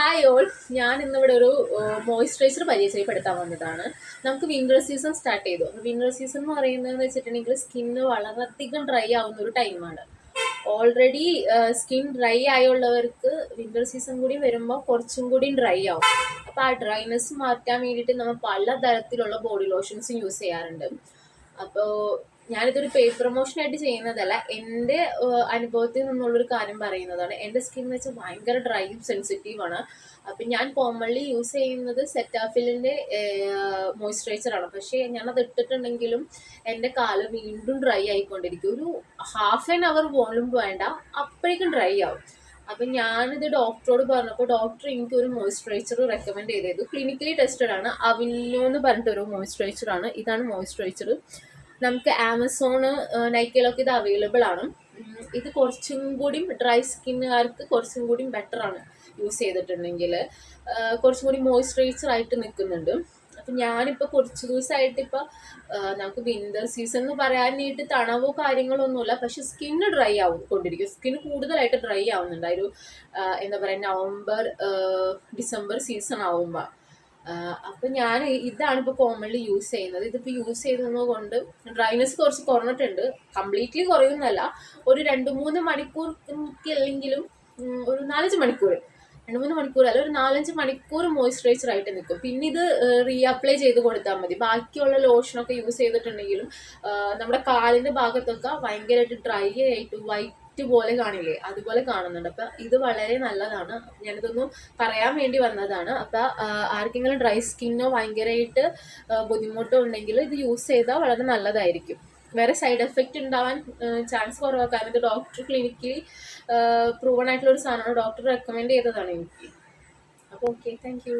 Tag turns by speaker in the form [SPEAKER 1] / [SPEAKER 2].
[SPEAKER 1] Hi all, ഞാൻ ഇന്നിവിടെ ഒരു മോയ്സ്ചറൈസർ പരിചയപ്പെടുത്താൻ വന്നതാണ്. നമുക്ക് വിൻ്റർ സീസൺ സ്റ്റാർട്ട് ചെയ്തു. വിൻ്റർ സീസൺ എന്ന് പറയുന്നതെന്ന് വെച്ചിട്ടുണ്ടെങ്കിൽ സ്കിന്ന് വളരെയധികം ഡ്രൈ ആവുന്ന ഒരു ടൈമാണ്. ഓൾറെഡി സ്കിൻ ഡ്രൈ ആയുള്ളവർക്ക് വിൻ്റർ സീസൺ കൂടി വരുമ്പോൾ കുറച്ചും കൂടി ഡ്രൈ ആവും. അപ്പോൾ ആ ഡ്രൈനെസ് മാറ്റാൻ വേണ്ടിയിട്ട് നമ്മൾ പലതരത്തിലുള്ള ബോഡി ലോഷൻസ് യൂസ് ചെയ്യാറുണ്ട്. അപ്പോൾ ഞാനിതൊരു പെയ്ഡ് പ്രൊമോഷനായിട്ട് ചെയ്യുന്നതല്ല, എൻ്റെ അനുഭവത്തിൽ നിന്നുള്ളൊരു കാര്യം പറയുന്നതാണ്. എൻ്റെ സ്കിൻ എന്ന് വെച്ചാൽ ഭയങ്കര ഡ്രൈയും സെൻസിറ്റീവാണ്. അപ്പം ഞാൻ കോമൺലി യൂസ് ചെയ്യുന്നത് സെറ്റാഫിലിൻ്റെ മോയ്സ്ചറൈസറാണ്. പക്ഷേ ഞാനത് ഇട്ടിട്ടുണ്ടെങ്കിലും എൻ്റെ കാല് വീണ്ടും ഡ്രൈ ആയിക്കൊണ്ടിരിക്കും. ഒരു ഹാഫ് ആൻ അവർ പോലും വേണ്ട, അപ്പോഴേക്കും ഡ്രൈ ആവും. അപ്പം ഞാനിത് ഡോക്ടറോട് പറഞ്ഞപ്പോൾ ഡോക്ടർ എനിക്ക് ഒരു മോയ്സ്ചറൈസർ റെക്കമെൻഡ് ചെയ്തത്. ക്ലിനിക്കലി ടെസ്റ്റഡ് ആണ്. അവിനോ എന്ന് പറഞ്ഞിട്ടൊരു മോയ്സ്ചറൈസറാണ്. ഇതാണ് മോയ്സ്ചറൈസർ. നമുക്ക് ആമസോൺ, നൈക്കയിലൊക്കെ ഇത് അവൈലബിൾ ആണ്. ഇത് കുറച്ചും കൂടി ഡ്രൈ സ്കിന്നുകാർക്ക് കുറച്ചും കൂടി ബെറ്റർ ആണ് യൂസ് ചെയ്തിട്ടുണ്ടെങ്കിൽ. കുറച്ചും കൂടി മോയ്സ്ചറൈസർ ആയിട്ട് നിൽക്കുന്നുണ്ട്. അപ്പം ഞാനിപ്പോൾ കുറച്ച് ദിവസമായിട്ട് ഇപ്പോൾ നമുക്ക് വിൻ്റർ സീസൺ എന്ന് പറയാനായിട്ട് തണവോ കാര്യങ്ങളൊന്നുമില്ല, പക്ഷെ സ്കിന്ന് ഡ്രൈ കൊണ്ടിരിക്കും. സ്കിന്ന് കൂടുതലായിട്ട് ഡ്രൈ ആവുന്നുണ്ട്. ഒരു എന്താ പറയുക, നവംബർ ഡിസംബർ സീസൺ ആവുമ്പോൾ. അപ്പം ഞാൻ ഇതാണ് ഇപ്പോൾ കോമൺലി യൂസ് ചെയ്യുന്നത്. ഇതിപ്പോൾ യൂസ് ചെയ്യുന്നത് കൊണ്ട് ഡ്രൈനെസ് കുറച്ച് കുറഞ്ഞിട്ടുണ്ട്. കംപ്ലീറ്റ്ലി കുറയുന്നല്ല, ഒരു 2-3 മണിക്കൂർക്ക് അല്ലെങ്കിലും ഒരു 4-5 മണിക്കൂർ, 2-3 മണിക്കൂർ അല്ല, ഒരു 4-5 മണിക്കൂർ മോയ്സ്ചറൈസർ ആയിട്ട് നിൽക്കും. പിന്നെ ഇത് റീഅപ്ലൈ ചെയ്ത് കൊടുത്താൽ മതി. ബാക്കിയുള്ള ലോഷനൊക്കെ യൂസ് ചെയ്തിട്ടുണ്ടെങ്കിലും നമ്മുടെ കാലിൻ്റെ ഭാഗത്തൊക്കെ ഭയങ്കരമായിട്ട് ഡ്രൈ ആയിട്ട് വൈറ്റ് പോലെ കാണില്ലേ, അതുപോലെ കാണുന്നുണ്ട്. അപ്പം ഇത് വളരെ നല്ലതാണ്. ഞാനിതൊന്നും പറയാൻ വേണ്ടി വന്നതാണ്. അപ്പം ആർക്കെങ്കിലും ഡ്രൈ സ്കിന്നോ ഭയങ്കരമായിട്ട് ബുദ്ധിമുട്ടോ ഉണ്ടെങ്കിൽ ഇത് യൂസ് ചെയ്താൽ വളരെ നല്ലതായിരിക്കും. വേറെ സൈഡ് എഫക്റ്റ് ഉണ്ടാവാൻ ചാൻസ് കുറവാണ്. കാരണം ഇത് ഡോക്ടർ ക്ലിനിക്കലി പ്രൂവൺ ആയിട്ടുള്ള ഒരു സാധനമാണ്. ഡോക്ടർ റെക്കമെൻഡ് ചെയ്തതാണ് എനിക്ക്. അപ്പോൾ ഓക്കെ, താങ്ക് യു.